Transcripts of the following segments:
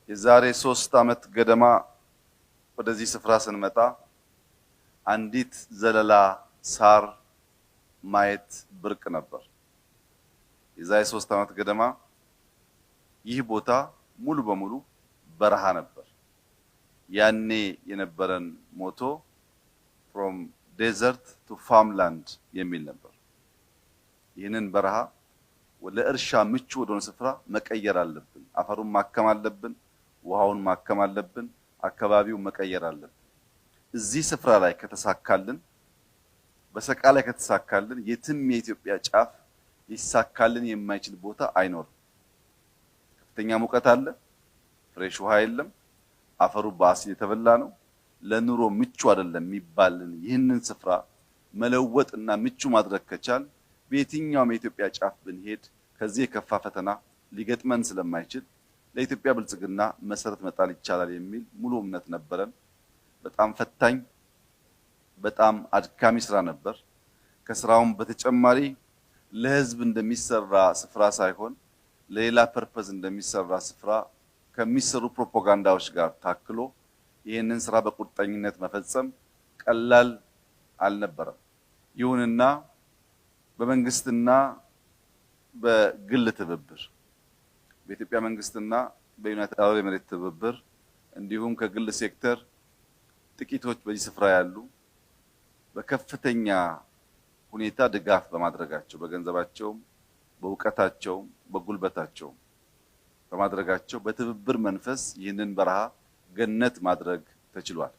የዛሬ 3 ዓመት ገደማ ወደዚህ ስፍራ ስንመጣ አንዲት ዘለላ ሳር ማየት ብርቅ ነበር። የዛሬ 3 ዓመት ገደማ ይህ ቦታ ሙሉ በሙሉ በረሃ ነበር። ያኔ የነበረን ሞቶ from desert to farmland የሚል ነበር። ይህንን በረሃ ወደ እርሻ ምቹ ወደሆነ ስፍራ መቀየር አለብን። አፈሩን ማከም አለብን፣ ውሃውን ማከም አለብን፣ አካባቢው መቀየር አለብን። እዚህ ስፍራ ላይ ከተሳካልን፣ በሰቃ ላይ ከተሳካልን የትም የኢትዮጵያ ጫፍ ሊሳካልን የማይችል ቦታ አይኖርም። ከፍተኛ ሙቀት አለ፣ ፍሬሽ ውሃ የለም፣ አፈሩ በአሲድ የተበላ ነው፣ ለኑሮ ምቹ አይደለም የሚባልን ይህንን ስፍራ መለወጥና ምቹ ማድረግ ከቻል በየትኛውም የኢትዮጵያ ጫፍ ብንሄድ ከዚህ የከፋ ፈተና ሊገጥመን ስለማይችል ለኢትዮጵያ ብልጽግና መሰረት መጣል ይቻላል የሚል ሙሉ እምነት ነበረን። በጣም ፈታኝ፣ በጣም አድካሚ ስራ ነበር። ከስራውም በተጨማሪ ለህዝብ እንደሚሰራ ስፍራ ሳይሆን ለሌላ ፐርፐዝ እንደሚሰራ ስፍራ ከሚሰሩ ፕሮፓጋንዳዎች ጋር ታክሎ ይህንን ስራ በቁርጠኝነት መፈጸም ቀላል አልነበረም። ይሁንና በመንግስትና በግል ትብብር፣ በኢትዮጵያ መንግስትና በዩናይትድ አረብ ኤሚሬት ትብብር እንዲሁም ከግል ሴክተር ጥቂቶች በዚህ ስፍራ ያሉ በከፍተኛ ሁኔታ ድጋፍ በማድረጋቸው በገንዘባቸውም፣ በእውቀታቸውም፣ በጉልበታቸውም በማድረጋቸው በትብብር መንፈስ ይህንን በረሃ ገነት ማድረግ ተችሏል።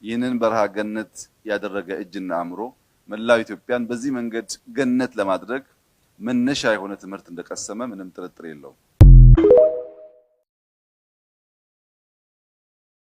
ይህንን በረሃ ገነት ያደረገ እጅና አእምሮ መላው ኢትዮጵያን በዚህ መንገድ ገነት ለማድረግ መነሻ የሆነ ትምህርት እንደቀሰመ ምንም ጥርጥር የለውም።